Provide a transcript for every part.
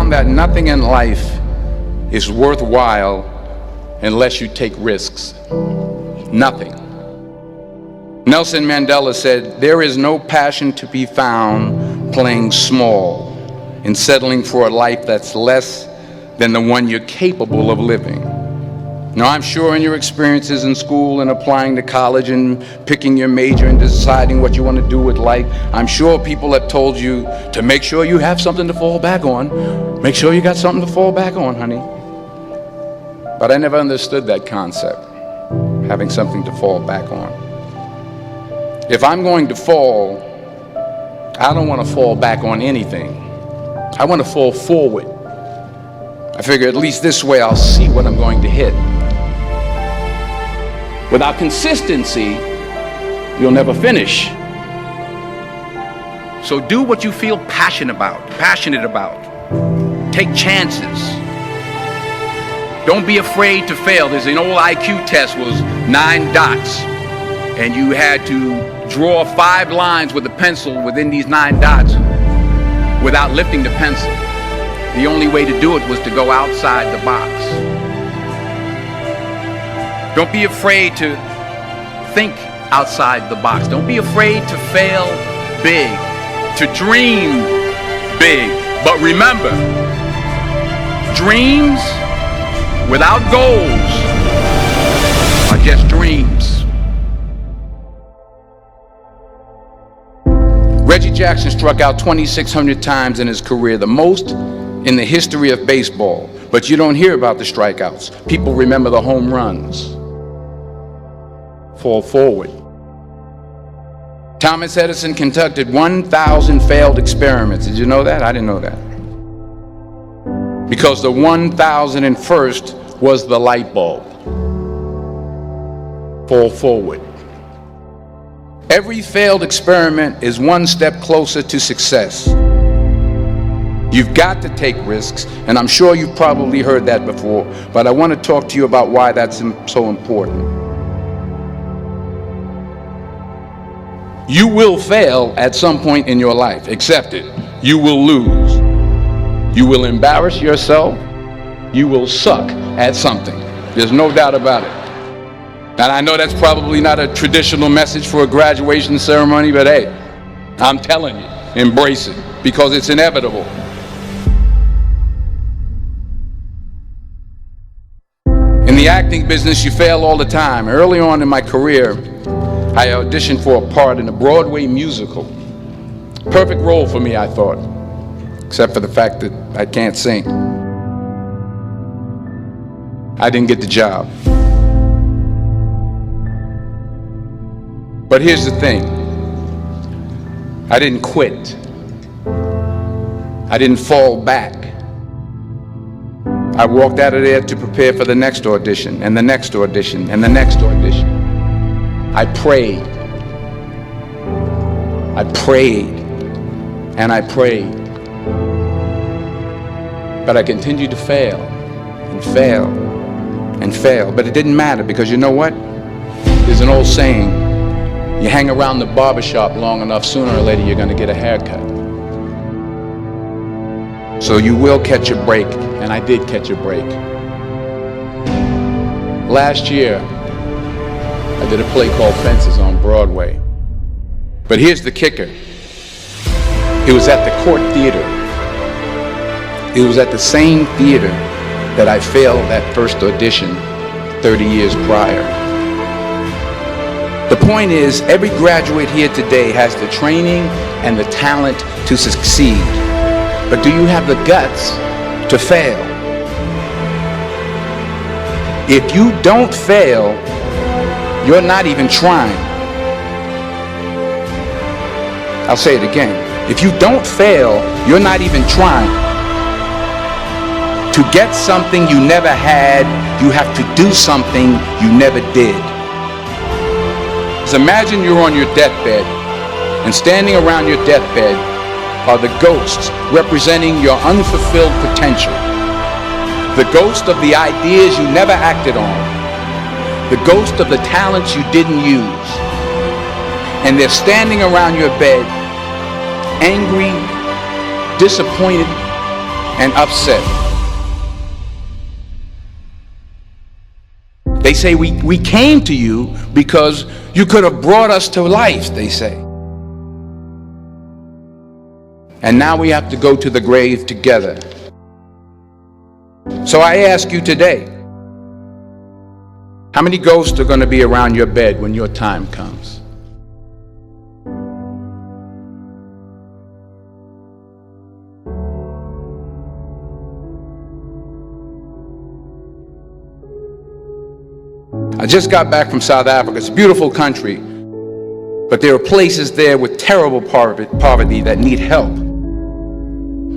found that nothing in life is worthwhile unless you take risks. Nothing. Nelson Mandela said, "There is no passion to be found playing small and settling for a life that's less than the one you're capable of living." Now, I'm sure in your experiences in school and applying to college and picking your major and deciding what you want to do with life, I'm sure people have told you to make sure you have something to fall back on. Make sure you got something to fall back on, honey. But I never understood that concept, having something to fall back on. If I'm going to fall, I don't want to fall back on anything. I want to fall forward. I figure at least this way I'll see what I'm going to hit. Without consistency, you'll never finish. So do what you feel passionate about. Take chances. Don't be afraid to fail. There's an old IQ test, was 9 dots, and you had to draw 5 lines with a pencil within these 9 dots without lifting the pencil. The only way to do it was to go outside the box. Don't be afraid to think outside the box. Don't be afraid to fail big, to dream big. But remember, dreams without goals are just dreams. Reggie Jackson struck out 2,600 times in his career, the most in the history of baseball. But you don't hear about the strikeouts. People remember the home runs. Fall forward. Thomas Edison conducted 1,000 failed experiments. Did you know that? I didn't know that. Because the 1,001st was the light bulb. Fall forward. Every failed experiment is one step closer to success. You've got to take risks, and I'm sure you've probably heard that before, but I want to talk to you about why that's so important. You will fail at some point in your life. Accept it. You will lose. You will embarrass yourself. You will suck at something. There's no doubt about it. And I know that's probably not a traditional message for a graduation ceremony, but hey, I'm telling you, embrace it, because it's inevitable. In the acting business, you fail all the time. Early on in my career, I auditioned for a part in a Broadway musical. Perfect role for me, I thought, except for the fact that I can't sing. I didn't get the job. But here's the thing. I didn't quit. I didn't fall back. I walked out of there to prepare for the next audition, and the next audition, and the next audition. I prayed. I prayed. And I prayed. But I continued to fail, and fail, and fail. But it didn't matter, because you know what? There's an old saying, you hang around the barbershop long enough, sooner or later you're going to get a haircut. So you will catch a break, and I did catch a break. Last year, I did a play called Fences on Broadway. But here's the kicker. It was at the Court Theater. It was at the same theater that I failed that first audition 30 years prior. The point is, every graduate here today has the training and the talent to succeed. But do you have the guts to fail? If you don't fail, you're not even trying. I'll say it again. If you don't fail, you're not even trying. To get something you never had, you have to do something you never did. So imagine you're on your deathbed, and standing around your deathbed are the ghosts representing your unfulfilled potential. The ghost of the ideas you never acted on. The ghost of the talents you didn't use. And they're standing around your bed, angry, disappointed, and upset. They say we came to you because you could have brought us to life, they say. And now we have to go to the grave together. So I ask you today, how many ghosts are going to be around your bed when your time comes? I just got back from South Africa. It's a beautiful country, but there are places there with terrible poverty that need help.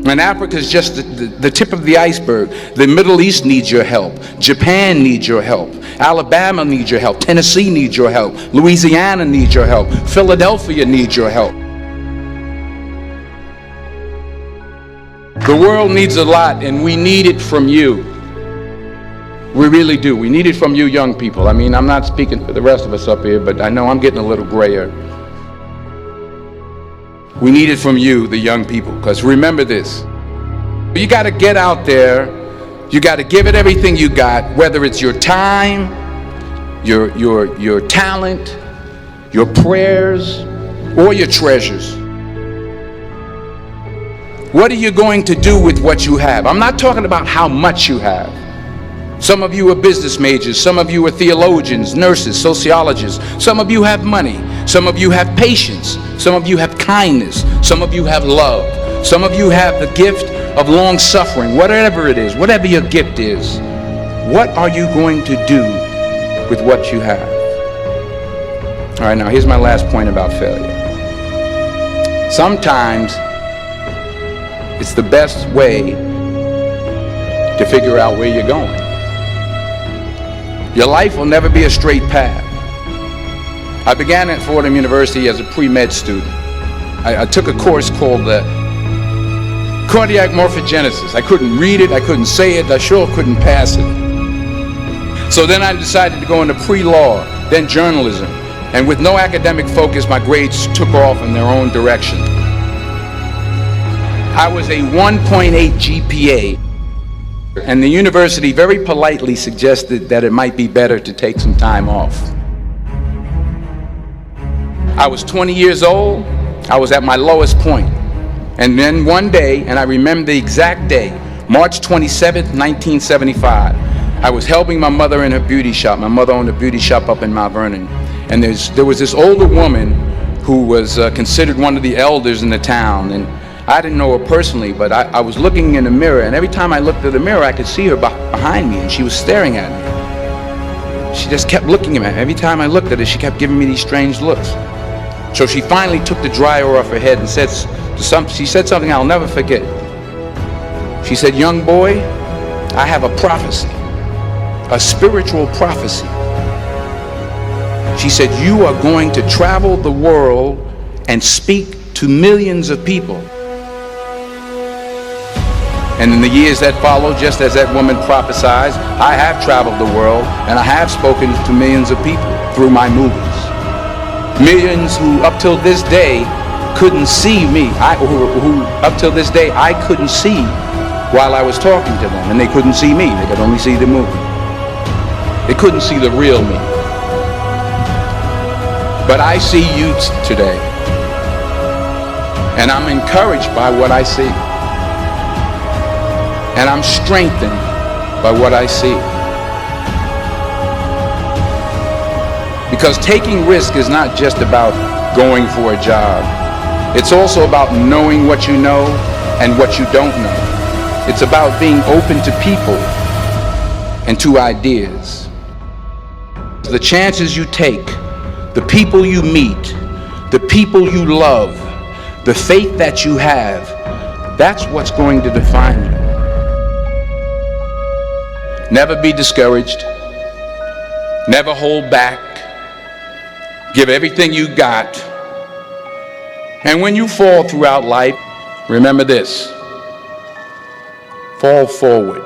And Africa is just the tip of the iceberg. The Middle East needs your help. Japan needs your help. Alabama needs your help. Tennessee needs your help. Louisiana needs your help. Philadelphia needs your help. The world needs a lot, and we need it from you. We really do. We need it from you young people. I mean, I'm not speaking for the rest of us up here, but I know I'm getting a little grayer. We need it from you, the young people, because remember this. You got to get out there. You got to give it everything you got, whether it's your time, your talent, your prayers, or your treasures. What are you going to do with what you have? I'm not talking about how much you have. Some of you are business majors, some of you are theologians, nurses, sociologists, some of you have money, some of you have patience, some of you have kindness, some of you have love, some of you have the gift of long suffering. Whatever it is, whatever your gift is, what are you going to do with what you have? All right, now here's my last point about failure. Sometimes it's the best way to figure out where you're going. Your life will never be a straight path. I began at Fordham University as a pre-med student. I took a course called cardiac morphogenesis. I couldn't read it, I couldn't say it, I sure couldn't pass it. So then I decided to go into pre-law, then journalism. And with no academic focus, my grades took off in their own direction. I was a 1.8 GPA. And the university very politely suggested that it might be better to take some time off. I was 20 years old. I was at my lowest point. And then one day, and I remember the exact day, March 27th, 1975, I was helping my mother in her beauty shop. My mother owned a beauty shop up in Mount Vernon. And there was this older woman who was considered one of the elders in the town. And I didn't know her personally, but I was looking in the mirror, and every time I looked at the mirror, I could see her behind me, and she was staring at me. She just kept looking at me. Every time I looked at her, she kept giving me these strange looks. So she finally took the dryer off her head and she said something I'll never forget. She said, "Young boy, I have a prophecy, a spiritual prophecy." She said, "You are going to travel the world and speak to millions of people." And in the years that followed, just as that woman prophesied, I have traveled the world and I have spoken to millions of people through my movies. Millions who up till this day couldn't see me, who up till this day I couldn't see while I was talking to them, and they couldn't see me, they could only see the movie. They couldn't see the real me. But I see you today, and I'm encouraged by what I see. And I'm strengthened by what I see. Because taking risk is not just about going for a job. It's also about knowing what you know and what you don't know. It's about being open to people and to ideas. The chances you take, the people you meet, the people you love, the faith that you have, that's what's going to define you. Never be discouraged. Never hold back. Give everything you got. And when you fall throughout life, remember this: fall forward.